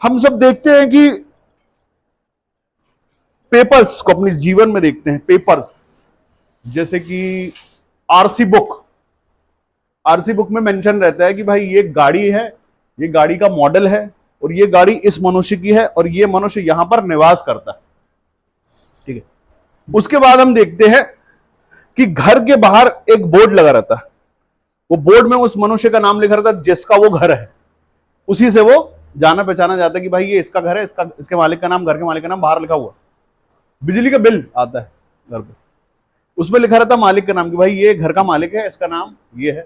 हम सब देखते हैं कि पेपर्स को अपने जीवन में देखते हैं, पेपर्स जैसे कि आरसी बुक। आरसी बुक में मेंशन रहता है कि भाई ये गाड़ी है, ये गाड़ी का मॉडल है और ये गाड़ी इस मनुष्य की है और ये मनुष्य यहां पर निवास करता है। ठीक है, उसके बाद हम देखते हैं कि घर के बाहर एक बोर्ड लगा रहता है। वो बोर्ड में उस मनुष्य का नाम लिखा रहता है जिसका वो घर है, उसी से वो जाना पहचाना जाता है कि भाई ये इसका घर है, इसका इसके मालिक का नाम, घर के मालिक का नाम बाहर लिखा हुआ। बिजली का बिल आता है घर पे, उसमें लिखा रहता है मालिक का नाम कि भाई ये घर का मालिक है, इसका नाम ये है।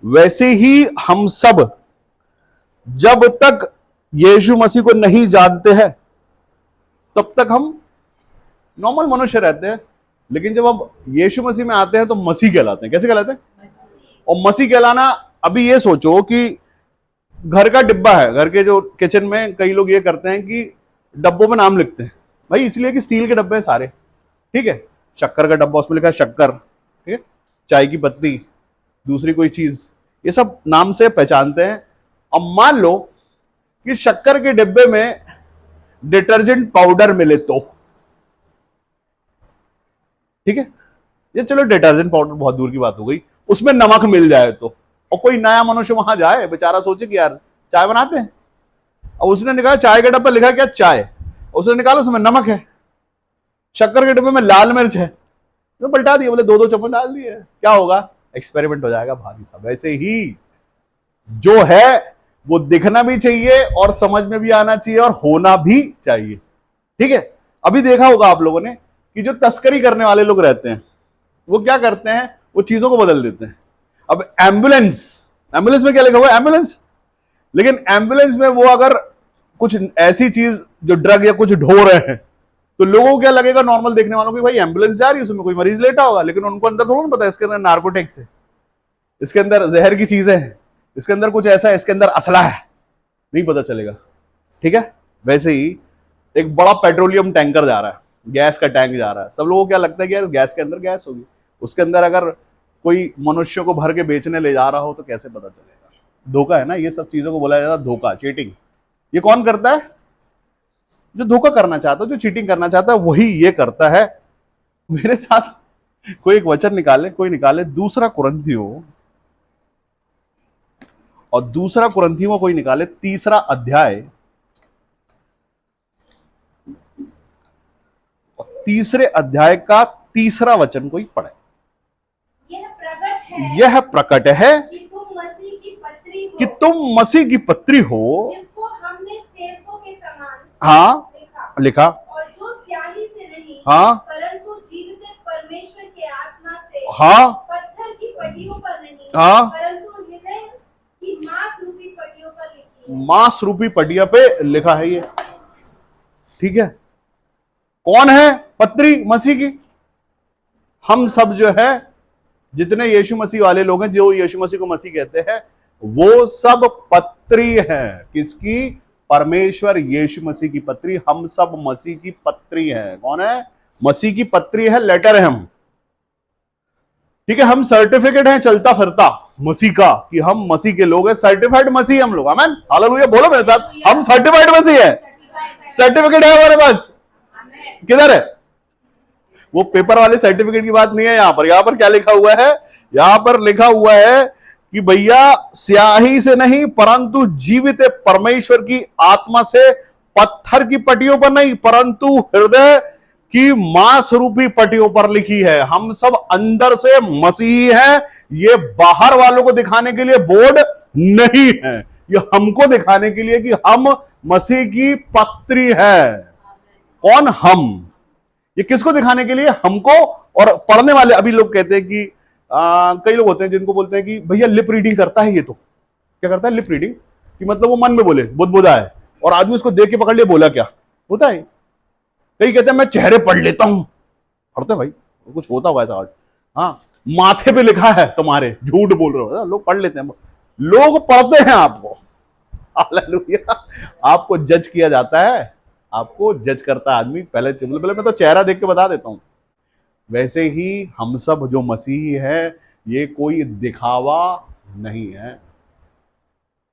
वैसे ही हम सब जब तक यीशु मसीह को नहीं जानते हैं तब तक हम नॉर्मल मनुष्य रहते हैं, लेकिन जब हम यीशु मसीह में आते हैं तो मसीह कहलाते हैं। कैसे कहलाते हैं? और मसीह कहलाना, अभी ये सोचो कि घर का डिब्बा है, घर के जो किचन में कई लोग ये करते हैं कि डब्बों में नाम लिखते हैं, भाई इसलिए कि स्टील के डब्बे हैं सारे। ठीक है, शक्कर का डब्बा, उसमें लिखा है शक्कर, ठीक है, चाय की पत्ती, दूसरी कोई चीज, ये सब नाम से पहचानते हैं। अब मान लो कि शक्कर के डिब्बे में डिटर्जेंट पाउडर मिले तो, ठीक है, ये चलो डिटर्जेंट पाउडर बहुत दूर की बात हो गई, उसमें नमक मिल जाए तो, और कोई नया मनुष्य वहां जाए, बेचारा सोचे कि यार चाय बनाते हैं, अब उसने निकाला चाय के डब्बे लिखा क्या चाय, उसने निकाला उसमें नमक है, शक्कर के डिब्बे में लाल मिर्च है, तो पलटा दिए, बोले दो दो चम्मच डाल दिए, क्या होगा? एक्सपेरिमेंट हो जाएगा भाभी साहब। वैसे ही जो है वो दिखना भी चाहिए और समझ में भी आना चाहिए और होना भी चाहिए। ठीक है, अभी देखा होगा आप लोगों ने कि जो तस्करी करने वाले लोग रहते हैं वो क्या करते हैं, वो चीजों को बदल देते हैं। अब एम्बुलेंस, एम्बुलेंस में क्या लिखा हुआ है? एम्बुलेंस, लेकिन एम्बुलेंस में वो अगर कुछ ऐसी चीज जो ड्रग या कुछ ढो रहे हैं तो लोगों को क्या लगेगा, नॉर्मल देखने वालों को, भाई एम्बुलेंस जा रही है, उसमें कोई मरीज लेटा होगा, लेकिन उनको अंदर थोड़ा ना पता है इसके अंदर नार्कोटिक्स है, इसके अंदर जहर की चीजें हैं, इसके अंदर कुछ ऐसा है, इसके अंदर असला है, नहीं पता चलेगा। ठीक है, वैसे ही एक बड़ा पेट्रोलियम टैंकर जा रहा है, गैस का टैंक जा रहा है, सब लोगों को क्या लगता है कि यार गैस के अंदर गैस होगी, उसके अंदर अगर कोई मनुष्य को भर के बेचने ले जा रहा हो तो कैसे पता चलेगा? धोखा है ना, ये सब चीजों को बोला जाता है धोखा, चीटिंग। ये कौन करता है? जो धोखा करना चाहता है, जो चीटिंग करना चाहता है, वही ये करता है। मेरे साथ कोई एक वचन निकाले, कोई निकाले दूसरा कुरिन्थियों, और दूसरा कुरिन्थियों कोई निकाले तीसरा अध्याय, तीसरे अध्याय का तीसरा वचन कोई पढ़े। यह प्रकट है कि तुम मसीह की पत्री हो, जिसको हमने सेवकों के समान हाँ लिखा, और जो स्याही से नहीं, हाँ, परंतु जीवित परमेश्वर के आत्मा से, हाँ, पत्थर की पटियों पर नहीं, हाँ, परंतु हृदय की मांस रूपी पटियों पर लिखी है। मांस रूपी पटिया पे लिखा है ये। ठीक है, कौन है पत्री? मसीह की। हम सब जो है, जितने यीशु मसीह वाले लोग हैं, जो यीशु मसीह को मसीह कहते हैं, वो सब पत्री हैं। किसकी? परमेश्वर यीशु मसीह की पत्री। हम सब मसीह की पत्री हैं। कौन है? मसीह की पत्री है, लेटर है हम। ठीक है, हम सर्टिफिकेट हैं चलता फिरता मसीह का, कि हम मसीह के लोग हैं, सर्टिफाइड मसीह हम लोग। आमीन, हालेलुया, बोलो मेरे साथ, हम सर्टिफाइड मसीह है, सर्टिफिकेट है हमारे पास। किधर है वो? पेपर वाले सर्टिफिकेट की बात नहीं है यहां पर। यहां पर क्या लिखा हुआ है? यहां पर लिखा हुआ है कि भैया स्याही से नहीं, परंतु जीवित परमेश्वर की आत्मा से, पत्थर की पटियों पर नहीं, परंतु हृदय की मांस रूपी पटियों पर लिखी है। हम सब अंदर से मसीही हैं। ये बाहर वालों को दिखाने के लिए बोर्ड नहीं है, ये हमको दिखाने के लिए कि हम मसीह की पत्री है। कौन? हम। ये किसको दिखाने के लिए? हमको। और पढ़ने वाले, अभी लोग कहते हैं कि कई लोग होते हैं जिनको बोलते हैं कि भैया लिप रीडिंग करता है। ये तो क्या करता है? लिप रीडिंग, कि मतलब वो मन में बोले, बुदबुदा है, और आदमी उसको देख के पकड़ लिया, बोला क्या होता है। कई कहते हैं मैं चेहरे पढ़ लेता हूं। पढ़ते भाई, कुछ होता हुआ ऐसा। हाँ, माथे पे लिखा है तुम्हारे, झूठ बोल रहे हो। लोग पढ़ लेते हैं, लोग पढ़ते हैं आपको। हालेलुया, आपको जज किया जाता है, आपको जज करता है आदमी। पहले मैं तो चेहरा देख के बता देता हूं। वैसे ही हम सब जो मसीही है, ये कोई दिखावा नहीं है,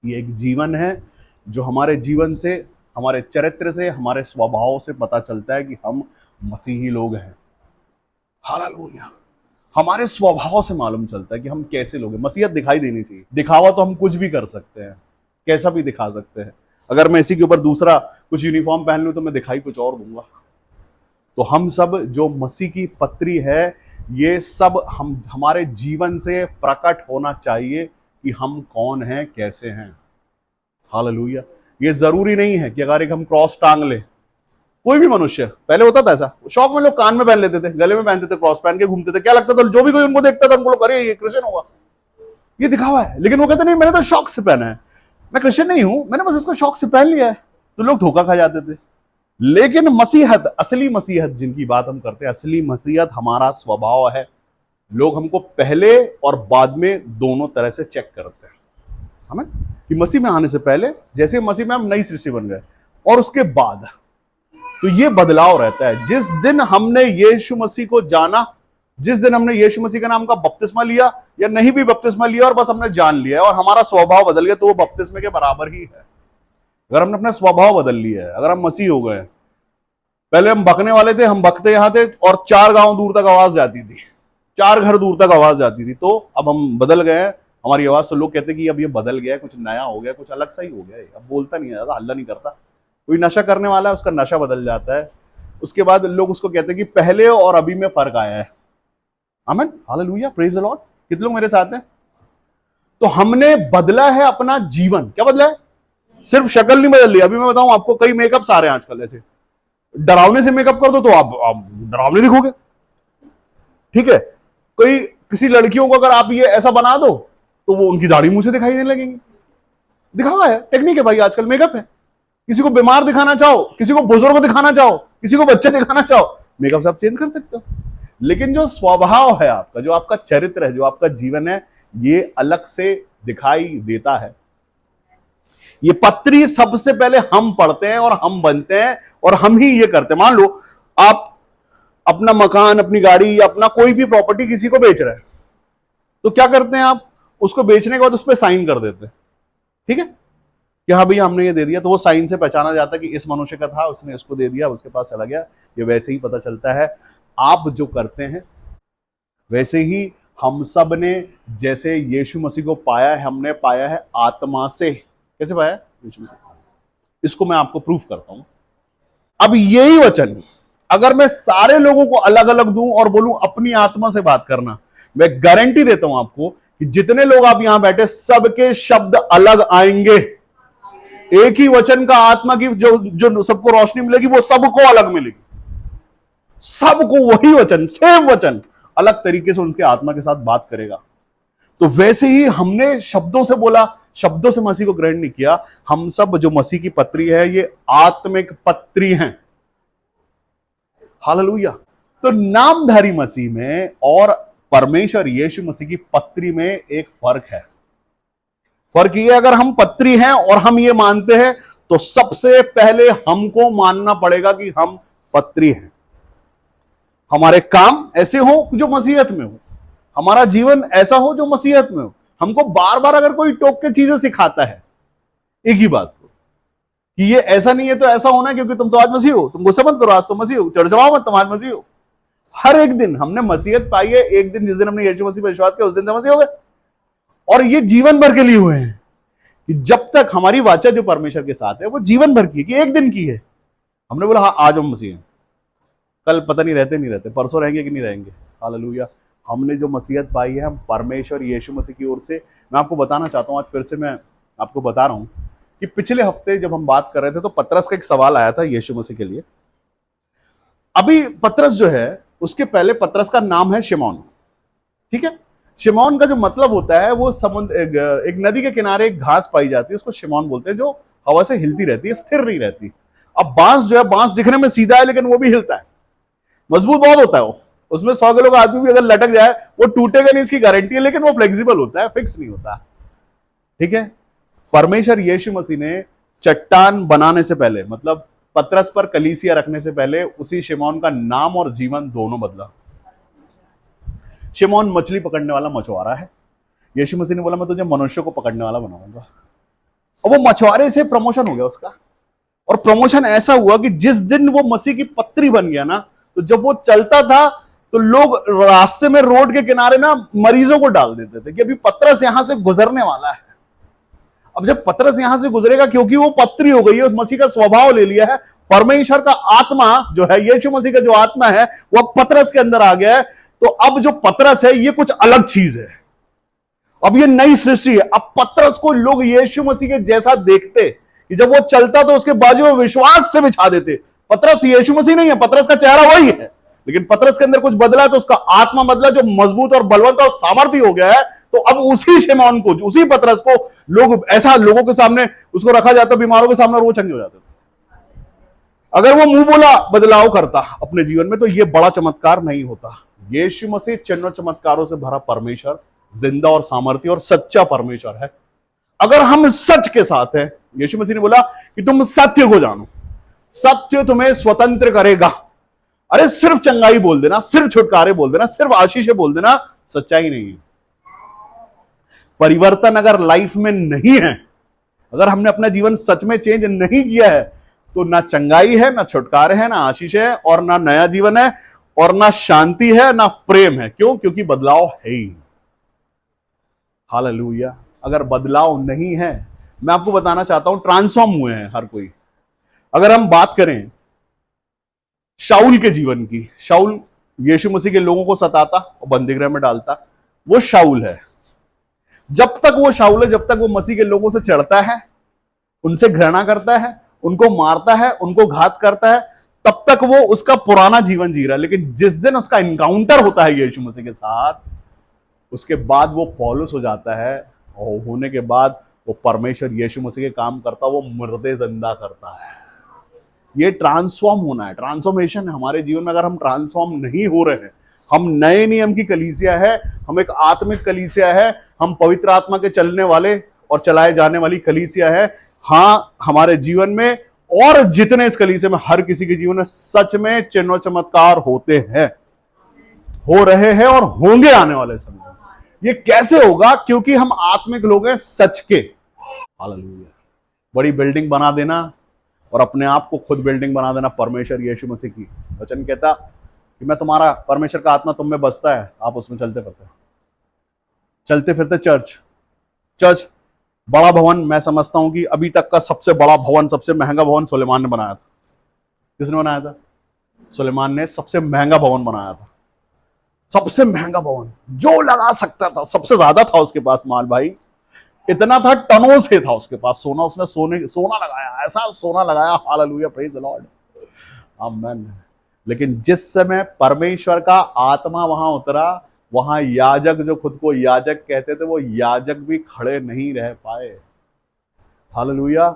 ये एक जीवन है, जो हमारे जीवन से, हमारे चरित्र से, हमारे स्वभाव से पता चलता है कि हम मसीही लोग हैं। हालेलुया। हमारे स्वभाव से मालूम चलता है कि हम कैसे लोग हैं। मसीहत दिखाई देनी चाहिए। दिखावा तो हम कुछ भी कर सकते हैं, कैसा भी दिखा सकते हैं। अगर मैं इसी के ऊपर दूसरा कुछ यूनिफॉर्म पहन लूं तो मैं दिखाई कुछ और दूंगा। तो हम सब जो मसीह की पत्री है, ये सब हमारे जीवन से प्रकट होना चाहिए कि हम कौन हैं, कैसे हैं। हालेलुया। ये जरूरी नहीं है कि अगर एक हम क्रॉस टांग ले, कोई भी मनुष्य, पहले होता था ऐसा, शौक में लोग कान में पहन लेते थे, गले में पहनते थे, क्रॉस पहन के घूमते थे। क्या लगता था, जो भी कोई उनको देखता था उनको लोग, अरे ये क्रिश्चियन होगा, ये दिखावा है। लेकिन वो कहते नहीं, मैंने तो शौक से पहना है, मैं क्रिश्चियन नहीं हूं, मैंने बस इसको शौक से पहन लिया है। तो लोग धोखा खा जाते थे। लेकिन मसीहत, असली मसीहत जिनकी बात हम करते हैं, असली मसीहत हमारा स्वभाव है। लोग हमको पहले और बाद में दोनों तरह से चेक करते हैं। हमें कि मसीह में आने से पहले, जैसे मसीह में हम नई सृष्टि बन गए, और उसके बाद तो ये बदलाव रहता है। जिस दिन हमने यीशु मसीह को जाना, जिस दिन हमने यीशु मसीह के नाम का बपतिस्मा लिया, या नहीं भी बपतिस्मा लिया और बस हमने जान लिया और हमारा स्वभाव बदल गया, तो वो बपतिस्मे के बराबर ही है। अगर हमने अपना स्वभाव बदल लिया है, अगर हम मसीह हो गए, पहले हम बकने वाले थे, हम बकते यहां थे और 4 गांव दूर तक आवाज जाती थी, 4 घर दूर तक आवाज जाती थी, तो अब हम बदल गए हैं हमारी आवाज। तो लोग कहते हैं कि अब ये बदल गया, कुछ नया हो गया, कुछ अलग सा ही हो गया, अब बोलता नहीं है ज्यादा, हल्ला नहीं करता। कोई नशा करने वाला है, उसका नशा बदल जाता है। उसके बाद लोग उसको कहते हैं कि पहले और अभी में फर्क आया है। आमीन, हालेलुया, प्रेज द लॉर्ड। कितने लोग मेरे साथ हैं? तो हमने बदला है अपना जीवन। क्या बदला है? सिर्फ शक्ल नहीं बदल ली। अभी मैं बताऊं आपको, कई मेकअप आ रहे हैं आजकल, ऐसे डरावने से मेकअप कर दो तो आप डरावने दिखोगे। ठीक है, कोई किसी लड़कियों को अगर आप ये ऐसा बना दो तो वो उनकी दाढ़ी मुंह से दिखाई देने लगेंगी। दिखावा है, टेक्निक है भाई, आजकल मेकअप है। किसी को बीमार दिखाना चाहो, किसी को बुजुर्ग दिखाना चाहो, किसी को बच्चे दिखाना चाहो, मेकअप से आप चेंज कर सकते हो। लेकिन जो स्वभाव है आपका, जो आपका चरित्र है, जो आपका जीवन है, ये अलग से दिखाई देता है। ये पत्री सबसे पहले हम पढ़ते हैं और हम बनते हैं और हम ही ये करते हैं। मान लो आप अपना मकान, अपनी गाड़ी या अपना कोई भी प्रॉपर्टी किसी को बेच रहे हैं, तो क्या करते हैं आप? उसको बेचने के बाद उस पर साइन कर देते हैं। ठीक है कि हाँ भैया हमने ये दे दिया, तो वो साइन से पहचाना जाता है कि इस मनुष्य का था, उसने इसको दे दिया, उसके पास चला गया। ये वैसे ही पता चलता है। आप जो करते हैं वैसे ही हम सब ने, जैसे यीशु मसीह को पाया है, हमने पाया है आत्मा से। कैसे पाया है? यीशु मसीह। इसको मैं आपको प्रूफ करता हूं। अब यही वचन अगर मैं सारे लोगों को अलग अलग दूं और बोलूं अपनी आत्मा से बात करना, मैं गारंटी देता हूं आपको कि जितने लोग आप यहां बैठे, सबके शब्द अलग आएंगे। एक ही वचन का आत्मा की जो सबको रोशनी मिलेगी, वो सबको अलग मिलेगी। सबको वही वचन, सेम वचन, अलग तरीके से उनके आत्मा के साथ बात करेगा। तो वैसे ही हमने शब्दों से बोला, शब्दों से मसीह को ग्रहण नहीं किया। हम सब जो मसीह की पत्री है, ये आत्मिक पत्री हैं। हालेलुया। तो नामधारी मसीह में और परमेश्वर यीशु मसीह की पत्री में एक फर्क है। फर्क ये, अगर हम पत्री हैं और हम ये मानते हैं, तो सबसे पहले हमको मानना पड़ेगा कि हम पत्री हैं। हमारे काम ऐसे हो जो मसीहत में हो, हमारा जीवन ऐसा हो जो मसीहत में हो। हमको बार बार अगर कोई टोक के चीजें सिखाता है एक ही बात को कि ये ऐसा नहीं है तो ऐसा होना है, क्योंकि तुम तो आज मसीह हो, तुम गुस्सा मत करो, आज तो मसीह हो, चढ़ मत, तुम आज मसीह हो। हर एक दिन हमने मसीहत पाई है। एक दिन जिस दिन हमने यीशु मसीह पर विश्वास किया, उस दिन से मसीह हो गए। और ये जीवन भर के लिए हुए हैं कि जब तक हमारी वाचा जो परमेश्वर के साथ है, वो जीवन भर की है, कि एक दिन की है। हमने बोला हाँ आज हम मसीह हैं, कल पता नहीं रहते नहीं रहते, परसों रहेंगे कि नहीं रहेंगे। हालेलुया। हमने जो मसीहत पाई है, हम परमेश्वर यीशु मसीह की ओर से। मैं आपको बताना चाहता हूं, आज फिर से मैं आपको बता रहा हूं कि पिछले हफ्ते जब हम बात कर रहे थे, तो पतरस का एक सवाल आया था यीशु मसीह के लिए। अभी पतरस जो है, उसके पहले पतरस का नाम है शिमोन। ठीक है, शिमोन का जो मतलब होता है, वो समुद्र, एक नदी के किनारे एक घास पाई जाती है, उसको शिमोन बोलते हैं, जो हवा से हिलती रहती है, स्थिर नहीं रहती। अब बांस जो है, बांस दिखने में सीधा है लेकिन वो भी हिलता है, मजबूत बहुत होता है वो। उसमें 100 किलो का आदमी भी अगर लटक जाए, वो टूटेगा नहीं, इसकी गारंटी है। लेकिन वो फ्लेक्सिबल होता है, फिक्स नहीं होता। ठीक है, परमेश्वर यीशु मसीह ने चट्टान बनाने से पहले, मतलब पतरस पर कलीसिया रखने से पहले, उसी शिमोन का नाम और जीवन दोनों बदला। शिमोन मछली पकड़ने वाला मछुआरा है। यीशु मसीह ने बोला मैं तुझे मनुष्य को पकड़ने वाला बनाऊंगा। और वो मछुआरे से प्रमोशन हो गया उसका। और प्रमोशन ऐसा हुआ कि जिस दिन वो मसीह की पत्री बन गया ना, तो जब वो चलता था तो लोग रास्ते में रोड के किनारे ना मरीजों को डाल देते थे कि अभी पतरस यहां से गुजरने वाला है। अब जब पतरस यहां से गुजरेगा, क्योंकि वो पत्री हो गई है, उस मसीह का स्वभाव ले लिया है, परमेश्वर का आत्मा जो है, यीशु मसीह का जो आत्मा है वो पतरस के अंदर आ गया है। तो अब जो पतरस है ये कुछ अलग चीज है, अब ये नई सृष्टि है। अब पतरस को लोग यीशु मसीह के जैसा देखते कि जब वो चलता तो उसके बाजू में विश्वास से बिछा देते। पतरस यीशु मसीह नहीं है, पतरस का चेहरा वही है, लेकिन पतरस के अंदर कुछ बदला है, तो उसका आत्मा बदला, जो मजबूत और बलवंत और सामर्थ्य हो गया है। तो अब उसी शमौन को, उसी पतरस को लोग ऐसा लोगों के सामने उसको रखा जाता, बीमारों के सामने, और वो चंगे हो जाते थे। अगर वो मुंह बोला बदलाव करता अपने जीवन में, तो ये बड़ा चमत्कार नहीं होता। यीशु मसीह चिन्ह चमत्कारों से भरा परमेश्वर, जिंदा और सामर्थ्य और सच्चा परमेश्वर है। अगर हम सच के साथ हैं, यीशु मसीह ने बोला कि तुम सत्य को जानो, सत्य तुम्हें स्वतंत्र करेगा। अरे सिर्फ चंगाई बोल देना, सिर्फ छुटकारे बोल देना, सिर्फ आशीष बोल देना सच्चाई नहीं है। परिवर्तन अगर लाइफ में नहीं है, अगर हमने अपना जीवन सच में चेंज नहीं किया है, तो ना चंगाई है, ना छुटकारे है, ना आशीष है, और ना नया जीवन है, और ना शांति है, ना प्रेम है। क्यों? क्योंकि बदलाव है ही। हालेलुया। अगर बदलाव नहीं है, मैं आपको बताना चाहता हूं, ट्रांसफॉर्म हुए हैं हर कोई। अगर हम बात करें शाऊल के जीवन की, शाऊल यीशु मसीह के लोगों को सताता और बंदीगृह में डालता, वो शाऊल है। जब तक वो शाऊल है, जब तक वो मसीह के लोगों से चढ़ता है, उनसे घृणा करता है, उनको मारता है, उनको घात करता है, तब तक वो उसका पुराना जीवन जी रहा है। लेकिन जिस दिन उसका इनकाउंटर होता है यीशु मसीह के साथ, उसके बाद वो पौलुस हो जाता है, और होने के बाद वो परमेश्वर यीशु मसीह के काम करता, वो मुर्दे जिंदा करता है। ये ट्रांसफॉर्म होना है, ट्रांसफॉर्मेशन है हमारे जीवन में। अगर हम ट्रांसफॉर्म नहीं हो रहे हैं, हम नए नियम की कलीसिया है, हम एक आत्मिक कलीसिया है, हम पवित्र आत्मा के चलने वाले और चलाए जाने वाली कलीसिया है। हाँ, हमारे जीवन में और जितने इस कलीसिया में, हर किसी के जीवन में सच में चिन्ह चमत्कार होते हैं, हो रहे हैं और होंगे आने वाले समय में। ये कैसे होगा? क्योंकि हम आत्मिक लोग हैं सच के। हालेलुया। बड़ी बिल्डिंग बना देना और अपने आप को खुद बिल्डिंग बना देना, परमेश्वर यीशु मसीह की वचन कहता कि मैं तुम्हारा, परमेश्वर का आत्मा तुम में बसता है, आप उसमें चलते फिरते चर्च बड़ा भवन। मैं समझता हूं कि अभी तक का सबसे बड़ा भवन, सबसे महंगा भवन सुलेमान ने बनाया था। किसने बनाया था? सुलेमान ने सबसे महंगा भवन बनाया था। सबसे महंगा भवन जो लगा सकता था, सबसे ज्यादा था उसके पास माल भाई, इतना था, टनों से था उसके पास सोना। उसने सोना लगाया, ऐसा सोना लगाया, हालेलुया, प्रेज द लॉर्ड, आमेन। लेकिन जिस समय परमेश्वर का आत्मा वहां उतरा, वहां याजक, जो खुद को याजक कहते थे, वो याजक भी खड़े नहीं रह पाए। हालेलुया।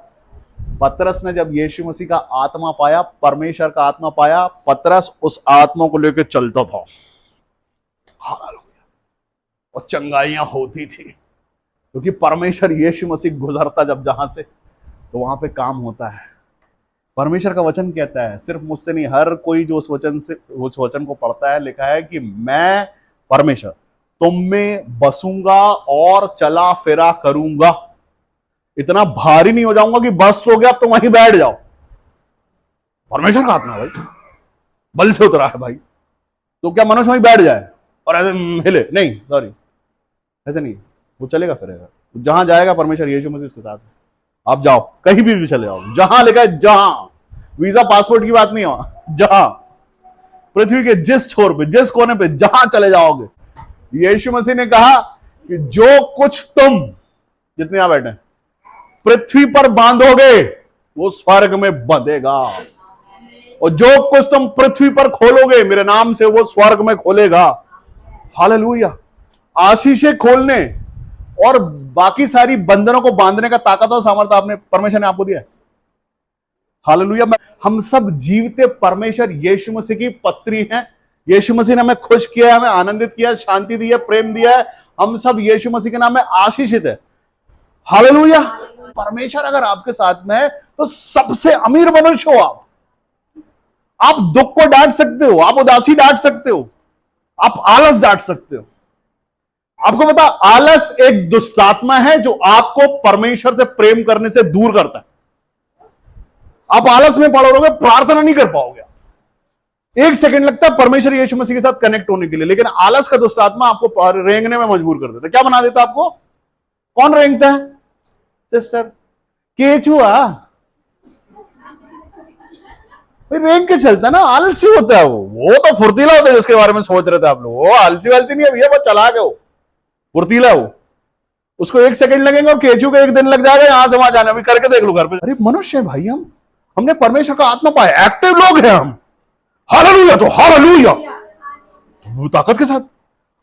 पतरस ने जब यीशु मसीह का आत्मा पाया, परमेश्वर का आत्मा पाया, पतरस उस आत्मा को लेकर चलता था। हालेलुया। और चंगाइयां होती थी, क्योंकि परमेश्वर यीशु मसीह गुजरता जब जहां से, तो वहां पे काम होता है। परमेश्वर का वचन कहता है, सिर्फ मुझसे नहीं, हर कोई जो उस वचन को पढ़ता है, लिखा है कि मैं परमेश्वर तुम में बसूंगा और चला फिरा करूंगा। इतना भारी नहीं हो जाऊंगा कि बस हो गया तो वहीं बैठ जाओ। परमेश्वर का आत्मा भाई बल से उतरा है भाई, तो क्या मनुष्य वहीं बैठ जाए और ऐसे हिले? नहीं, सॉरी, ऐसे नहीं। वो चलेगा फिरेगा, जहां जाएगा परमेश्वर यीशु मसीह उसके साथ। आप जाओ, कहीं भी चले जाओ, जहां लिखा है, जहां, वीजा पासपोर्ट की बात नहीं हो, जहां, पृथ्वी के जिस छोर पे, जिस कोने पे, जहां चले जाओगे, यीशु मसीह ने कहा कि जो कुछ तुम, जितने यहां बैठे, पृथ्वी पर बांधोगे वो स्वर्ग में बंधेगा, और जो कुछ तुम पृथ्वी पर खोलोगे मेरे नाम से, वो स्वर्ग में खोलेगा। हालेलुया। आशीषें खोलने और बाकी सारी बंधनों को बांधने का ताकत और सामर्थ्य आपने, परमेश्वर ने आपको दिया है। हालेलुया। हम सब जीवते परमेश्वर यीशु मसीह की पत्री हैं। यीशु मसीह ने हमें खुश किया, हमें आनंदित किया, शांति दी है, प्रेम दिया है। हम सब यीशु मसीह के नाम में आशीषित है। हालेलुया। परमेश्वर अगर आपके साथ में है तो सबसे अमीर मनुष्य हो आप दुख को डांट सकते हो, आप उदासी डांट सकते हो, आप आलस डांट सकते हो, आपको पता, आलस एक दुष्टात्मा है जो आपको परमेश्वर से प्रेम करने से दूर करता है। आप आलस में पड़े रहोगे, प्रार्थना नहीं कर पाओगे। एक सेकंड लगता है परमेश्वर यीशु मसीह के साथ कनेक्ट होने के लिए, लेकिन आलस का दुष्टात्मा आपको रेंगने में मजबूर कर देता है। क्या बना देता है आपको? कौन रेंगता है? सिस्टर केचुआ रेंग के चलता है ना, आलसी होता है वो तो फुर्तीला होता है जिसके बारे में सोच रहे थे आप लोग। वो आलसी वालसी नहीं है भैया, वो चला गया, वो फुर्तीला है। वो उसको एक सेकंड लगेगा और केचू को एक दिन लग जाएगा यहां से वहां जाने में। करके देख लो घर पे। अरे मनुष्य है भाई, हमने परमेश्वर का आत्मा पाया, एक्टिव लोग हैं हम। हालेलुया, तो हालेलुया वो ताकत के साथ।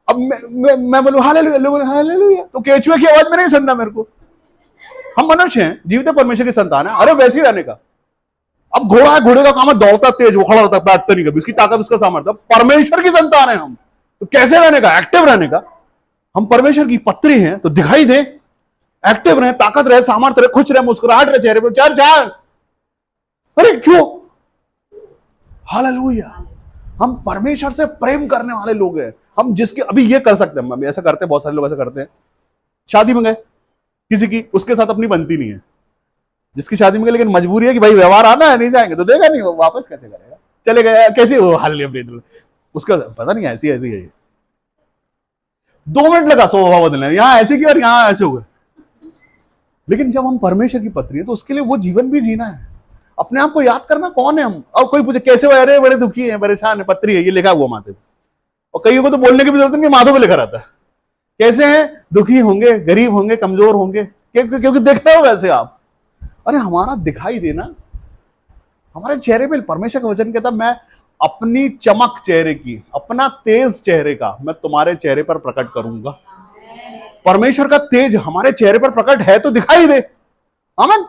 अब मैं बोलूं हालेलुया हालेलुया, तो केचुए की आवाज में नहीं सुनना मेरे को। हम मनुष्य हैं, जीवित परमेश्वर की संतान है। अरे वैसे ही रहने का। अब घोड़ा है, घोड़े का काम है दौड़ता तेज, वो खड़ा होता, बैठता नहीं कभी, उसकी ताकत उसका सामर्थ्य। परमेश्वर की संतान है हम, तो कैसे रहने का? एक्टिव रहने का। हम परमेश्वर की पत्री हैं, तो दिखाई दे, एक्टिव रहे, ताकत रहे, सामर्थ्य रहे, खुश रहे, मुस्कुराहट रहे चेहरे पर। चार चार अरे क्यों? हालेलुया। हम परमेश्वर से प्रेम करने वाले लोग हैं। हम जिसके अभी ये कर सकते हैं, हम ऐसा करते हैं, बहुत सारे लोग ऐसा करते हैं। शादी में गए किसी की, उसके साथ अपनी बनती नहीं है, जिसकी शादी में गए, लेकिन मजबूरी है कि भाई व्यवहार आना है, नहीं जाएंगे तो देगा नहीं, वो वापस कैसे करेगा? चले गए, कैसे वो हालेलुया, उसका पता नहीं, ऐसी ऐसी है। 2 मिनट लगा स्वभाव बदलने, यहां ऐसे की और यहां ऐसे हो गए। लेकिन जब हम परमेश्वर की पत्री है, तो उसके लिए वो जीवन भी जीना है। अपने आप को याद करना, कौन है हम। और कोई पूछे कैसे हो, अरे बड़े दुखी हैं, परेशान है, पत्री है, ये लिखा हुआ माथे पे। और कईयों को तो बोलने की भी जरूरत नहीं, माथों पे लिखा रहता है। कैसे हैं? दुखी होंगे, गरीब होंगे, कमजोर होंगे, क्योंकि देखते हो वैसे आप। अरे हमारा दिखाई देना, हमारे चेहरे पे परमेश्वर का वचन कहता, मैं अपनी चमक चेहरे की, अपना तेज चेहरे का मैं तुम्हारे चेहरे पर प्रकट करूंगा। परमेश्वर का तेज हमारे चेहरे पर प्रकट है तो दिखाई दे। आमीन।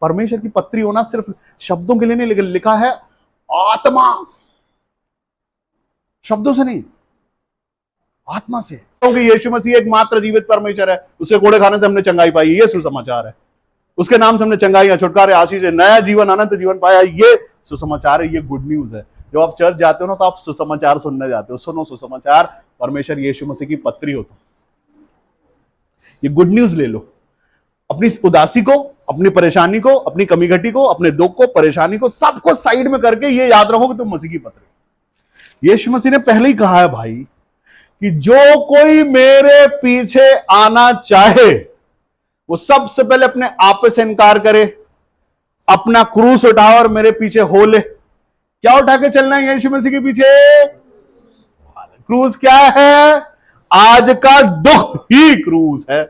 परमेश्वर की पत्री होना सिर्फ शब्दों के लिए नहीं, लेकिन लिखा है आत्मा, शब्दों से नहीं, आत्मा से। क्योंकि यीशु मसीह एकमात्र जीवित परमेश्वर है, उसके कोड़े खाने से हमने चंगाई पाई, ये सुसमाचार है। उसके नाम से हमने चंगाई, छुटकारे, आशीष, नया जीवन, अनंत जीवन पाया, ये सुसमाचार है, ये गुड न्यूज है। जब आप चर्च जाते हो ना, तो आप सुसमाचार सुनने जाते हो। सुनो सुसमाचार, परमेश्वर यीशु मसीह की पत्री हो, तो ये गुड न्यूज ले लो। अपनी उदासी को, अपनी परेशानी को, अपनी कमी घटी को, अपने दुख को, परेशानी को, सबको साइड में करके ये याद रखो कि तुम मसीह की पत्री। यीशु मसीह ने पहले ही कहा है भाई कि जो कोई मेरे पीछे आना चाहे, वो सबसे पहले अपने आप से इनकार करे, अपना क्रूस उठाओ और मेरे पीछे हो ले। क्या उठा के चलना है यीशु मसीह के पीछे? क्रूस क्या है? आज का दुख ही क्रूस है।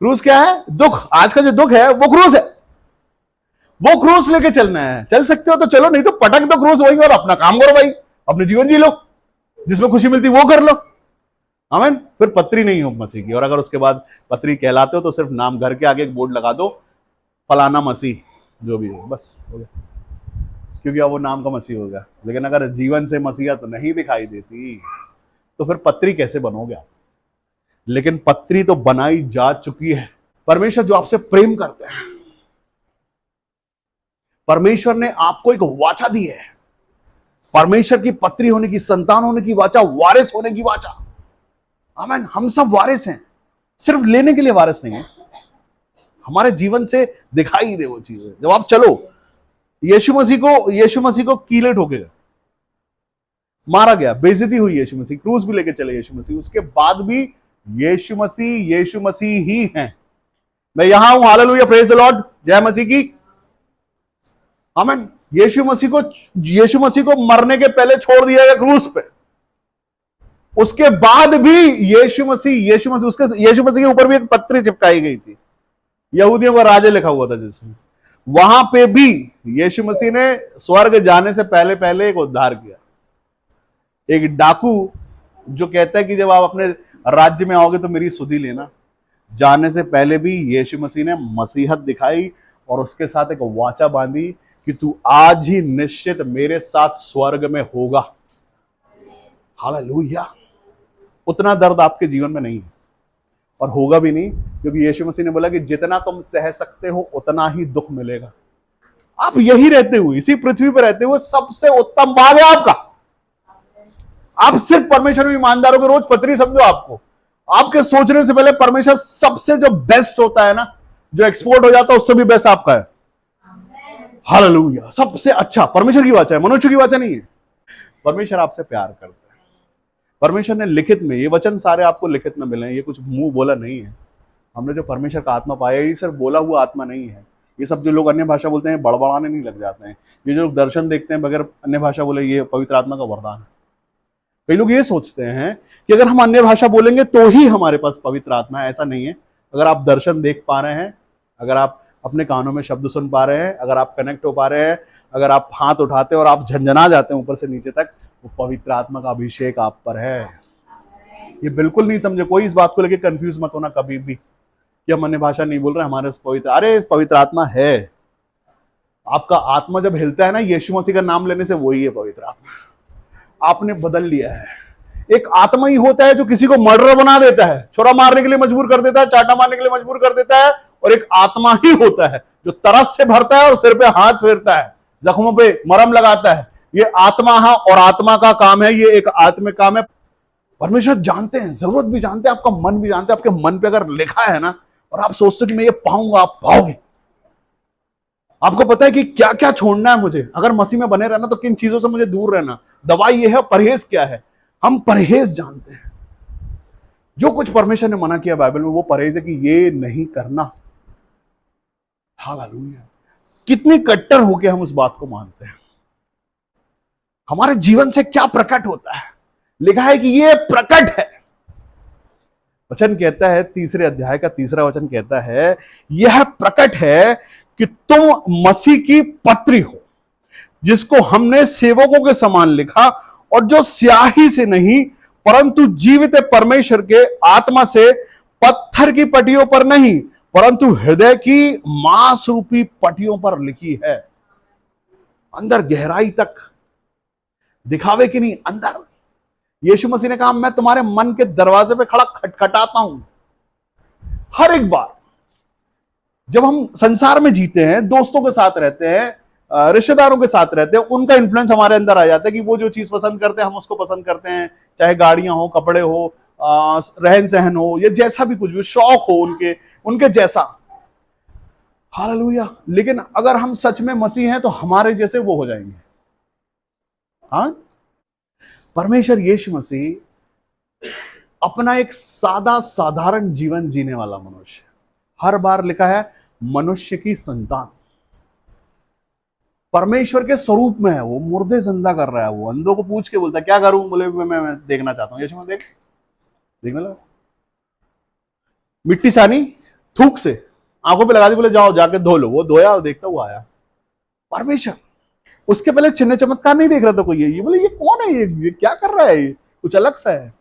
क्रूस क्या है? दुख। आज का जो दुख है वो क्रूस है। वो क्रूस लेके चलना है। चल सकते हो तो चलो, नहीं तो पटक दो क्रूस वही और अपना काम करो भाई, अपने जीवन जी लो, जिसमें खुशी मिलती वो कर लो। आमीन। फिर पत्री नहीं हो मसीह की, और अगर उसके बाद पत्री कहलाते हो तो सिर्फ नाम, घर के आगे एक बोर्ड लगा दो, फलाना मसीह, जो भी हो, बस हो गया, क्योंकि अब वो नाम का मसीह हो गया। लेकिन अगर जीवन से मसीहत नहीं दिखाई देती तो फिर पत्री कैसे बनोगे आप? लेकिन पत्री तो बनाई जा चुकी है। परमेश्वर जो आपसे प्रेम करते हैं, परमेश्वर ने आपको एक वाचा दी है। परमेश्वर की पत्री होने की, संतान होने की वाचा, वारिस होने की वाचा। आमीन। हम सब वारिस हैं, सिर्फ लेने के लिए वारिस नहीं है। हमारे जीवन से दिखाई दे वो चीजें। जब आप चलो, यीशु मसीह को कीले ठोके गए, मारा गया, बेइज्जती हुई, यीशु मसीह क्रूस भी लेके चले यीशु मसीह, उसके बाद भी यीशु मसीह ही हैं। मैं यहां हूं, हालेलुया, प्रेज द लॉर्ड, जय मसीह की। आमीन। यीशु मसीह को मरने के पहले छोड़ दिया गया क्रूस पे, उसके बाद भी यीशु मसीह के ऊपर भी एक पत्री चिपकाई गई थी, यहूदियों का राजा लिखा हुआ था जिसमें, वहां पे भी यीशु मसीह ने स्वर्ग जाने से पहले पहले एक उद्धार किया। एक डाकू जो कहता है कि जब आप अपने राज्य में आओगे तो मेरी सुधि लेना, जाने से पहले भी यीशु मसीह ने मसीहत दिखाई और उसके साथ एक वाचा बांधी कि तू आज ही निश्चित मेरे साथ स्वर्ग में होगा। हालेलुया। उतना दर्द आपके जीवन में नहीं है और होगा भी नहीं, क्योंकि यीशु मसीह ने बोला कि जितना तुम सह सकते हो उतना ही दुख मिलेगा। आप यही रहते हुए, इसी पृथ्वी पर रहते हुए, सबसे उत्तम भाग है आपका। आप सिर्फ परमेश्वर में ईमानदारों के रोज पत्री समझो आपको, आपके सोचने से पहले परमेश्वर सबसे जो बेस्ट होता है ना, जो एक्सपोर्ट हो जाता है, उससे भी बेस्ट आपका है। हालेलुया। सबसे अच्छा परमेश्वर की वाचा है, मनुष्य की वाचा नहीं है। परमेश्वर आपसे प्यार करता है। परमेश्वर ने लिखित में, ये वचन सारे आपको लिखित में मिले हैं, ये कुछ मुंह बोला नहीं है। हमने जो परमेश्वर का आत्मा पाया, ये सिर्फ बोला हुआ आत्मा नहीं है। ये सब जो लोग अन्य भाषा बोलते हैं, बड़बड़ाने नहीं लग जाते हैं। ये जो लोग दर्शन देखते हैं बगैर अन्य भाषा बोले, ये पवित्र आत्मा का वरदान है। कई लोग ये सोचते हैं कि अगर हम अन्य भाषा बोलेंगे तो ही हमारे पास पवित्र आत्मा है। ऐसा नहीं है। अगर आप दर्शन देख पा रहे हैं, अगर आप अपने कानों में शब्द सुन पा रहे हैं, अगर आप कनेक्ट हो पा रहे हैं, अगर आप हाथ उठाते हैं और आप झंझना जाते हैं ऊपर से नीचे तक, वो पवित्र आत्मा का अभिषेक आप पर है। ये बिल्कुल नहीं समझे, कोई इस बात को लेकर कंफ्यूज मत होना कभी भी कि हम अन्य भाषा नहीं बोल रहे, हमारे पवित्र, अरे पवित्र आत्मा है। आपका आत्मा जब हिलता है ना यीशु मसीह का नाम लेने से, वही है पवित्र आत्मा। आपने बदल लिया है। एक आत्मा ही होता है जो किसी को मर्डर बना देता है, छोरा मारने के लिए मजबूर कर देता है, चाटा मारने के लिए मजबूर कर देता है। और एक आत्मा ही होता है जो तरस से भरता है और सिर पे हाथ फेरता है, जख्मों पे मरहम लगाता है। ये आत्मा है और आत्मा का काम है, ये एक आत्मिक काम है। परमेश्वर जानते हैं, जरूरत भी जानते हैं, आपका मन भी जानते हैं। आपके मन पे अगर लिखा है ना और आप सोचते कि मैं ये पाऊंगा, आप पाओगे। आपको पता है कि क्या क्या छोड़ना है मुझे, अगर मसीह में बने रहना तो किन चीजों से मुझे दूर रहना। दवाई ये है, परहेज क्या है, हम परहेज जानते हैं। जो कुछ परमेश्वर ने मना किया बाइबल में, वो परहेज है कि ये नहीं करना। हालेलुया। कितनी कट्टर होके हम उस बात को मानते हैं। हमारे जीवन से क्या प्रकट होता है, लिखा है कि ये प्रकट है। वचन कहता है, 3 अध्याय का 3 वचन कहता है, यह प्रकट है कि तुम मसीह की पत्री हो, जिसको हमने सेवकों के समान लिखा, और जो स्याही से नहीं परंतु जीवित परमेश्वर के आत्मा से, पत्थर की पटियों पर नहीं परंतु हृदय की मांस रूपी पटियों पर लिखी है। अंदर गहराई तक, दिखावे की नहीं, अंदर। यीशु मसीह ने कहा, मैं तुम्हारे मन के दरवाजे पे खड़ा खटखटाता हूं। हर एक बार जब हम संसार में जीते हैं, दोस्तों के साथ रहते हैं, रिश्तेदारों के साथ रहते हैं, उनका इन्फ्लुएंस हमारे अंदर आ जाता है कि वो जो चीज पसंद करते हैं हम उसको पसंद करते हैं। चाहे गाड़ियां हो, कपड़े हो, रहन सहन हो, या जैसा भी कुछ भी शौक हो, उनके जैसा। हालेलुया। लेकिन अगर हम सच में मसीह हैं तो हमारे जैसे वो हो जाएंगे। हाँ, परमेश्वर यीशु मसीह अपना एक सादा साधारण जीवन जीने वाला मनुष्य, हर बार लिखा है मनुष्य की संतान, परमेश्वर के स्वरूप में है। वो मुर्दे जिंदा कर रहा है। वो अंधों को पूछ के बोलता है, क्या करूं? बोले मैं देखना चाहता हूं। यीशु मसीह देखने लगा, मिट्टी सानी थूक से आंखों पे लगा दी, बोले जाओ जाके धो लो। वो धोया और देखता हुआ आया। परमेश्वर उसके पहले चिन्ह चमत्कार नहीं देख रहा था कोई। ये बोले ये कौन है, ये क्या कर रहा है, ये कुछ अलग सा है।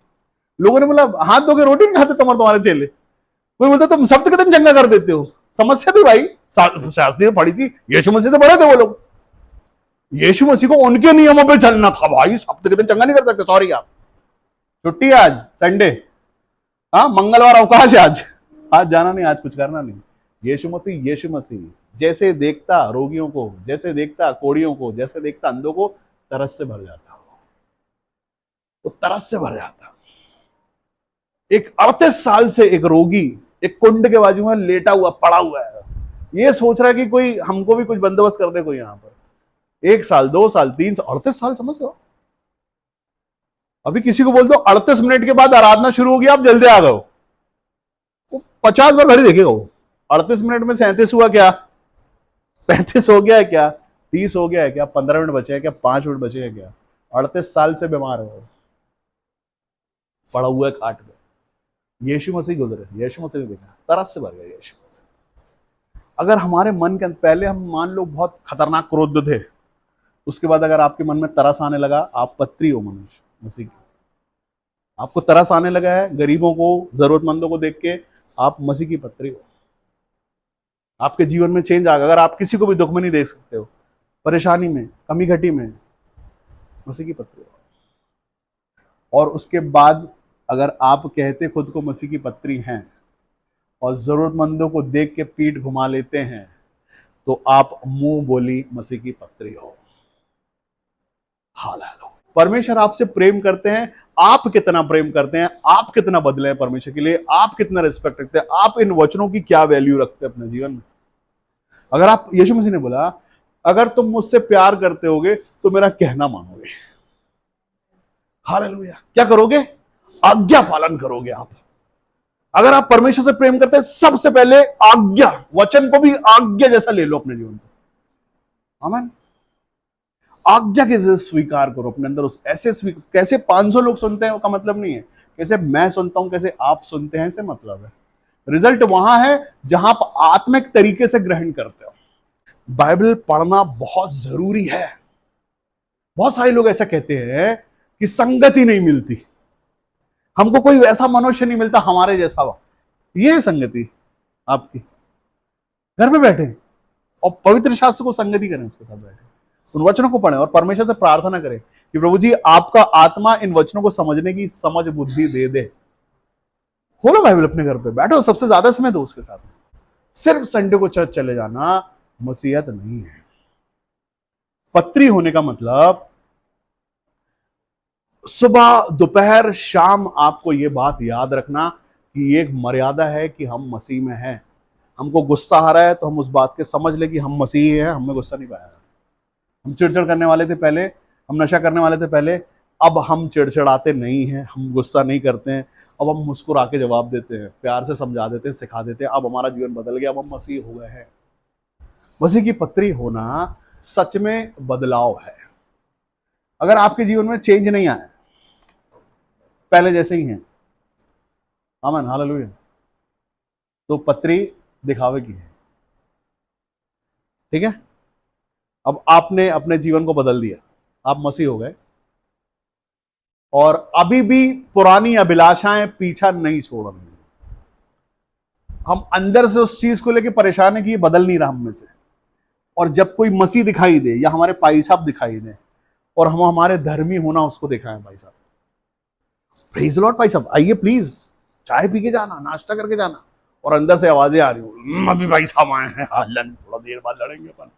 लोगों ने बोला, हाथ धो के रोटी नहीं खाते तुम्हारे चेले? कोई बोलता तुम सप्त के दिन चंगा कर देते हो। समस्या थी भाई, शास्त्री में पड़ी थी, यीशु मसीह से बड़े थे वो लोग। यीशु मसीह को उनके नियमों पे चलना था भाई। सप्त के दिन चंगा नहीं कर सकते, सॉरी आप, छुट्टी है आज, संडे, हाँ मंगलवार अवकाश है आज जाना नहीं, आज कुछ करना नहीं। यीशु मसीह जैसे देखता रोगियों को, जैसे देखता कोड़ियों को, जैसे देखता अंधों को, तरस से भर जाता। वो तरस से भर जाता। एक 38 साल से एक रोगी एक कुंड के बाजू में लेटा हुआ पड़ा हुआ है, ये सोच रहा है कि कोई हमको भी कुछ बंदोबस्त कर दे कोई यहां पर। 1 साल, 2 साल, 3 साल, 38 साल, समझ लो। अभी किसी को बोल दो 38 मिनट के बाद आराधना शुरू होगी, आप जल्दी आ गए, वो 50 बार भरी देखेगा। वो 38 मिनट में 37 हुआ क्या, 35 हो गया है क्या, 30 हो गया है क्या, 15 मिनट बचे हैं क्या, 5 मिनट बचे हैं क्या? 38 साल से बीमार है, पड़ा हुआ है खाट पे। यीशु मसीह गुजरे, यीशु मसीह ने देखा, तरस से भर गया यीशु मसीह। अगर हमारे मन के पहले हम मान लो बहुत खतरनाक क्रोध थे, उसके बाद अगर आपके मन में तरस आने लगा, आप पत्री हो मनुष्य मसीह की, आपको तरस आने लगा है गरीबों को, जरूरतमंदों को देख के, आप मसीह की पत्री हो। आपके जीवन में चेंज आ गया। अगर आप किसी को भी दुख में नहीं देख सकते हो, परेशानी में, कमी घटी में, मसीह की पत्री हो। और उसके बाद अगर आप कहते खुद को मसीह की पत्री हैं और जरूरतमंदों को देख के पीठ घुमा लेते हैं, तो आप मुंह बोली मसीह की पत्री हो। हालेलुया। परमेश्वर आपसे प्रेम करते हैं, आप कितना प्रेम करते हैं, आप कितना बदले हैं परमेश्वर के लिए, आप कितना रिस्पेक्ट रखते हैं, आप इन वचनों की क्या वैल्यू रखते हैं अपने जीवन में। अगर आप, यीशु मसीह ने बोला अगर तुम मुझसे प्यार करते होगे तो मेरा कहना मानोगे। हालेलुया। क्या करोगे? आज्ञा पालन करोगे आप। अगर आप परमेश्वर से प्रेम करते हैं, सबसे पहले आज्ञा, वचन को भी आज्ञा जैसा ले लो अपने जीवन को। आमीन। आज्ञा के जैसे स्वीकार करो अपने अंदर। उस ऐसे कैसे 500 लोग सुनते हैं का मतलब नहीं है कैसे मैं सुनता हूं, कैसे आप सुनते हैं से मतलब है। रिजल्ट वहां है जहां आप आत्मिक तरीके से ग्रहण करते हो। बाइबल पढ़ना बहुत जरूरी है। बहुत सारे लोग ऐसा कहते हैं कि संगति नहीं मिलती, हमको कोई वैसा मनुष्य नहीं मिलता हमारे जैसा। ये है संगति आपकी। घर में बैठे और पवित्र शास्त्र को संगति करें, उसके साथ बैठे, उन वचनों को पढ़ें और परमेश्वर से प्रार्थना करें कि प्रभु जी आपका आत्मा इन वचनों को समझने की समझ बुद्धि दे दे। खोलो बाइबल अपने घर पे, बैठो, सबसे ज्यादा समय दो उसके साथ। सिर्फ संडे को चर्च चले जाना मसीहत नहीं है। पत्री होने का मतलब सुबह दोपहर शाम आपको यह बात याद रखना कि ये एक मर्यादा है कि हम मसीह में हैं। हमको गुस्सा आ रहा है तो हम उस बात के समझ ले कि हम मसीही हैं, हमें गुस्सा नहीं पाया। हम चिड़चिड़ करने वाले थे पहले, हम नशा करने वाले थे पहले, अब हम चिड़चिड़ाते नहीं हैं, हम गुस्सा नहीं करते हैं, अब हम मुस्कुरा के जवाब देते हैं, प्यार से समझा देते हैं, सिखा देते हैं। अब हमारा जीवन बदल गया, अब हम मसीह हो गए हैं। मसीह की पत्री होना सच में बदलाव है। अगर आपके जीवन में चेंज नहीं आया, पहले जैसे ही हैं, आमीन, हालेलुया, तो पत्री दिखावे की है। ठीक है। अब आपने अपने जीवन को बदल दिया, आप मसीह हो गए और अभी भी पुरानी अभिलाषाएं पीछा नहीं छोड़ रही। हम अंदर से उस चीज को लेकर परेशान है कि ये बदल नहीं रहा हम में से। और जब कोई मसीह दिखाई दे या हमारे भाई साहब दिखाई दे और हम हमारे धर्मी होना उसको दिखाएं, भाई साहब, प्रेज लॉर्ड, भाई साहब आइए प्लीज, चाय पी के जाना, नाश्ता करके जाना, और अंदर से आवाजें आ रही हो, अभी भाई साहब आए हैं, थोड़ा देर बाद लड़ेंगे अपन,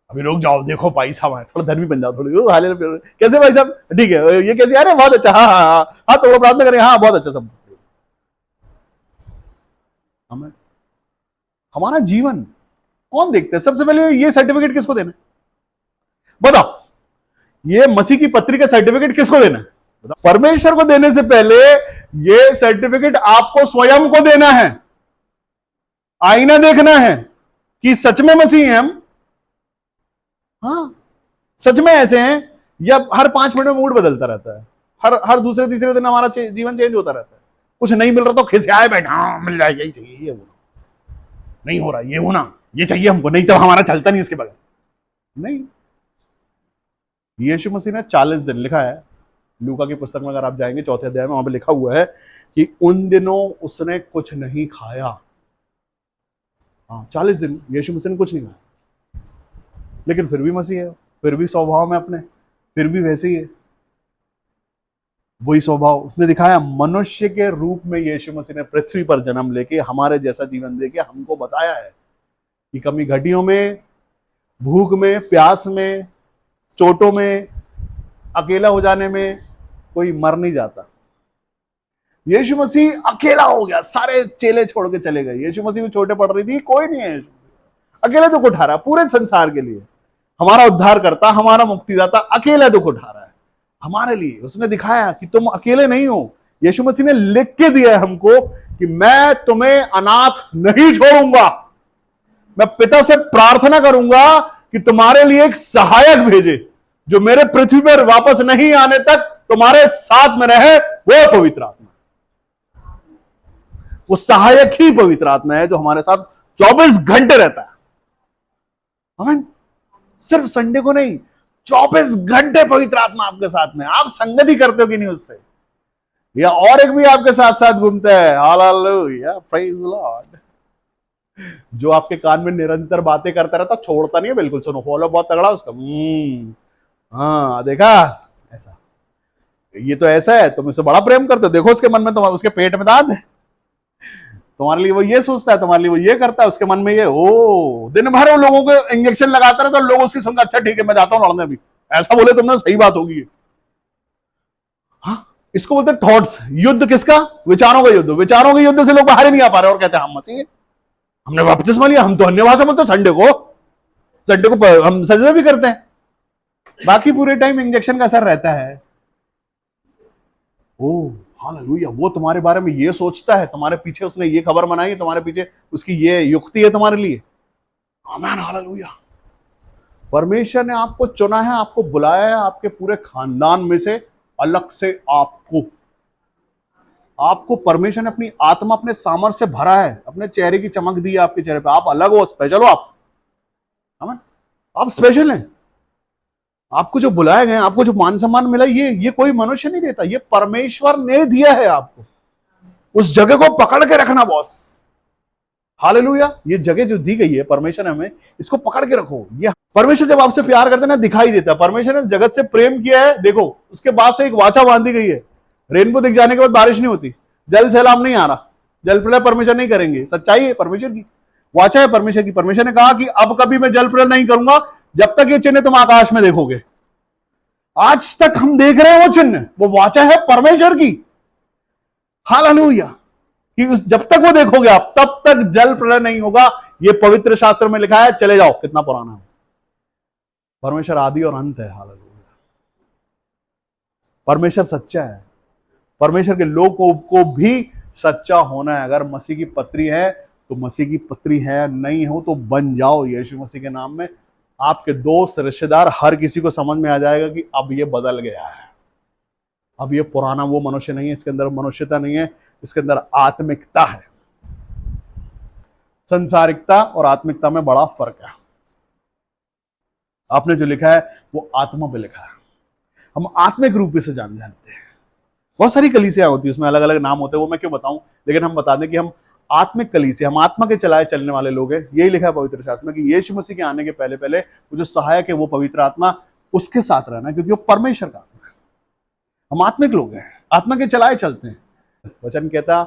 अभी लोग जाओ, देखो भाई साहब आए, थोड़ा धर्मी बन जाओ, थोड़ी हाले कैसे भाई साहब, ठीक है, ये कैसे, अरे बहुत अच्छा, हाँ हाँ हाँ हाँ, तो वो प्रार्थना करें, हाँ बहुत अच्छा सब। हमें हमारा जीवन कौन देखता है? सबसे पहले ये सर्टिफिकेट किसको देना है बताओ? ये मसीह की पत्री का सर्टिफिकेट किसको देना है? परमेश्वर को देने से पहले ये सर्टिफिकेट आपको स्वयं को देना है। आईना देखना है कि सच में मसीह हैं हम, हाँ सच में ऐसे हैं, या हर 5 मिनट में मूड बदलता रहता है, हर दूसरे तीसरे दिन हमारा जीवन चेंज होता रहता है। कुछ नहीं मिल रहा तो खिसियाए बैठा, हाँ मिल जाएगा, यही चाहिए, ये होना नहीं हो रहा, ये होना, ये चाहिए हमको, नहीं तो हमारा चलता नहीं इसके बगैर। नहीं, यीशु मसीह ने 40 दिन लिखा है लूका की पुस्तक में, अगर आप जाएंगे 4थे अध्याय में, वहां पे लिखा हुआ है कि उन दिनों उसने कुछ नहीं खाया। हाँ 40 दिन यीशु मसीह ने कुछ नहीं खाया, लेकिन फिर भी मसीह है, फिर भी स्वभाव में अपने, फिर भी वैसे ही है, वही स्वभाव उसने दिखाया। मनुष्य के रूप में यीशु मसीह ने पृथ्वी पर जन्म लेके हमारे जैसा जीवन देके हमको बताया है कि कमी घटियों में, भूख में, प्यास में, चोटों में, अकेला हो जाने में कोई मर नहीं जाता। यीशु मसीह अकेला हो गया, सारे चेले छोड़ के चले गए, यीशु मसीह को छोटे पड़ रही थी, कोई नहीं है, अकेले दुख उठा रहा पूरे संसार के लिए, हमारा उद्धार करता, हमारा मुक्तिदाता अकेला दुख उठा रहा है हमारे लिए। उसने दिखाया कि तुम अकेले नहीं हो। यीशु मसीह ने लिख के दिया है हमको कि मैं तुम्हें अनाथ नहीं छोड़ूंगा, मैं पिता से प्रार्थना करूंगा कि तुम्हारे लिए एक सहायक भेजे जो मेरे पृथ्वी पर वापस नहीं आने तक तुम्हारे साथ में रहे, वो पवित्र आत्मा। वो सहायक ही पवित्र आत्मा है जो हमारे साथ 24 घंटे रहता है। आमीन। सिर्फ संडे को नहीं, 24 घंटे पवित्र आत्मा आपके साथ में। आप संगति करते हो कि नहीं उससे, या और एक भी आपके साथ साथ घूमता है, हालेलुया, प्रेज लॉर्ड, जो आपके कान में निरंतर बातें करता रहता, छोड़ता नहीं है बिल्कुल। सुनो, फॉलो बहुत तगड़ा उसका, हाँ देखा ऐसा, ये तो ऐसा है, तुम इससे बड़ा प्रेम करते हो, देखो उसके मन में, तुम उसके पेट में दांत है, तुम्हारे लिए वो ये सोचता है, तुम्हारे लिए वो ये करता है, उसके मन में ये, ओ दिन भर वो लोगों को इंजेक्शन लगाता रहता है, लोग उसकी सुनकर अच्छा ठीक है मैं जाता हूं लड़ने भी, ऐसा बोले तुमने सही बात होगी। हाँ, इसको बोलते थॉट्स। युद्ध किसका? विचारों का युद्ध। विचारों के युद्ध से लोग बाहर ही नहीं आ पा रहे और कहते हैं हम मसीह, हमने बपतिस्मा लिया, हम तो अन्य भाषा बोलते संडे को हम सजदे भी करते हैं, बाकी पूरे टाइम इंजेक्शन का असर रहता है। ओ हालेलुया, वो तुम्हारे बारे में ये सोचता है, तुम्हारे पीछे उसने ये खबर बनाई है, तुम्हारे पीछे उसकी ये युक्ति है तुम्हारे लिए। आमीन, हालेलुया। परमेश्वर ने आपको चुना है, आपको बुलाया है, आपके पूरे खानदान में से अलग से आपको परमेश्वर ने अपनी आत्मा, अपने सामर्थ्य से भरा है, अपने चेहरे की चमक दी है आपके चेहरे पे। आप अलग हो, स्पेशल हो आप। आमीन, आप स्पेशल हैं। आपको जो बुलाए गए, आपको जो मान सम्मान मिला, ये कोई मनुष्य नहीं देता, ये परमेश्वर ने दिया है आपको। उस जगह को पकड़ के रखना बॉस। हालेलुया, ये जगह जो दी गई है परमेश्वर ने हमें, इसको पकड़ के रखो। ये परमेश्वर जब आपसे प्यार करते ना, दिखाई देता है। परमेश्वर ने जगत से प्रेम किया है, देखो उसके बाद से एक वाचा बांधी गई है। रेनबो दिख जाने के बाद बारिश नहीं होती, जल सैलाब नहीं आ रहा, जल प्रलय परमेश्वर नहीं करेंगे। सच्चाई है परमेश्वर की, वाचा है परमेश्वर की। परमेश्वर ने कहा कि अब कभी मैं जल प्रलय नहीं करूंगा जब तक ये चिन्ह तुम आकाश में देखोगे। आज तक हम देख रहे हैं वो चिन्ह, वो वाचा है परमेश्वर की। हालेलुया, कि उस जब तक वो देखोगे आप, तब तक जल प्रलय नहीं होगा। ये पवित्र शास्त्र में लिखा है, चले जाओ कितना पुराना है। परमेश्वर आदि और अंत है। हालेलुया, परमेश्वर सच्चा है। परमेश्वर के लोग को भी सच्चा होना है। अगर मसीह की पत्री है तो मसीह की पत्री है, नहीं हो तो बन जाओ यीशु मसीह के नाम में। आपके दोस्त, रिश्तेदार, हर किसी को समझ में आ जाएगा कि अब ये बदल गया है, अब ये पुराना वो मनुष्य नहीं है, इसके अंदर मनुष्यता नहीं है, इसके अंदर आत्मिकता है। संसारिकता और आत्मिकता में बड़ा फर्क है। आपने जो लिखा है वो आत्मा पे लिखा है। हम आत्मिक रूप से जानते हैं। बहुत सारी कलीसियां होती है, उसमें अलग अलग नाम होते हैं, वो मैं क्यों बताऊं, लेकिन हम बता दें कि हम आत्मिक कलीसिया, हम आत्मा के चलाए चलने वाले लोग हैं। यही लिखा है पवित्र शास्त्र में कि यीशु मसीह के आने के पहले पहले वो जो सहायक है वो पवित्र आत्मा, उसके साथ रहना, क्योंकि वो परमेश्वर का आत्मा है। हम आत्मिक लोग हैं, आत्मा के चलाए चलते हैं। वचन कहता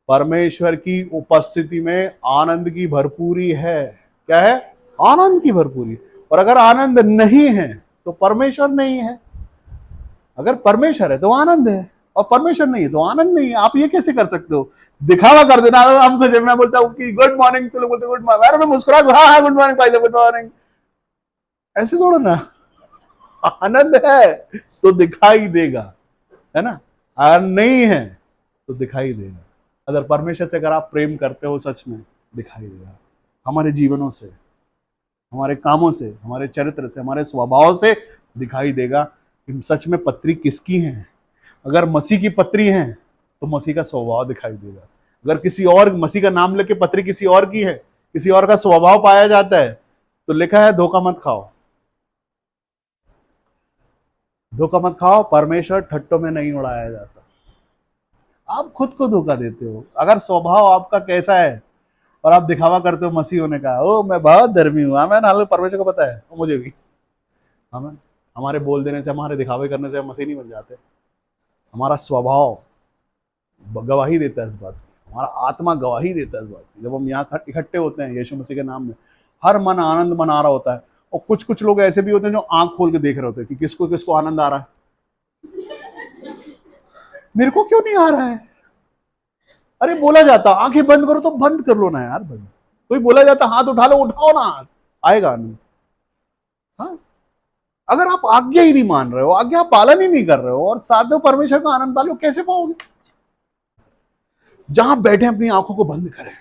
परमेश्वर की उपस्थिति में आनंद की भरपूरी है। क्या है? आनंद की भरपूरी। और अगर आनंद नहीं है तो परमेश्वर नहीं है। अगर परमेश्वर है तो आनंद है, और परमेश्वर नहीं है तो आनंद नहीं है। आप ये कैसे कर सकते हो? दिखावा कर देना। हमको जब मैं बोलता हूँ कि गुड मॉर्निंग, तो लोग बोलते गुड मॉर्निंग, अरे मैं मुस्कुरा, हाँ गुड मॉर्निंग भाई, गुड मॉर्निंग, ऐसे थोड़ा ना। आनंद है तो दिखाई देगा, है ना? अगर नहीं है तो दिखाई देगा। अगर परमेश्वर से अगर आप प्रेम करते हो सच में, दिखाई देगा हमारे जीवनों से, हमारे कामों से, हमारे चरित्र से, हमारे स्वभाव से दिखाई देगा कि सच में पत्री किसकी है। अगर मसीह की पत्री है तो मसीह का स्वभाव दिखाई देगा। अगर किसी और मसीह का नाम लेके पत्री किसी और की है, किसी और का स्वभाव पाया जाता है, तो लिखा है धोखा मत खाओ, धोखा मत खाओ, परमेश्वर ठट्टों में नहीं उड़ाया जाता। आप खुद को धोखा देते हो। अगर स्वभाव आपका कैसा है और आप दिखावा करते हो मसीह होने का, ओ मैं बहुत धर्मी हूं, हमें ना, परमेश्वर को पता है, मुझे भी, हमें हमारे बोल देने से, हमारे दिखावे करने से हम मसीह नहीं बन जाते। हमारा स्वभाव गवाही देता है इस बात की, हमारा आत्मा गवाही देता है इस बात की। जब हम यहाँ इकट्ठे होते हैं यीशु मसीह के नाम में, हर मन आनंद मना रहा होता है। और कुछ कुछ लोग ऐसे भी होते हैं जो आंख खोल के देख रहे होते हैं कि किसको किसको आनंद आ रहा है, मेरे को क्यों नहीं आ रहा है। अरे बोला जाता आंखें बंद करो, तो बंद कर लो ना यार, बंद। कोई बोला जाता हाथ उठा लो, उठाओ ना हाथ, आएगा आनंद। हाँ, अगर आप आज्ञा ही नहीं मान रहे हो, आज्ञा पालन ही नहीं कर रहे हो, और साथ में परमेश्वर का आनंद पालो, कैसे पाओगे? जहां बैठे अपनी आंखों को बंद करें,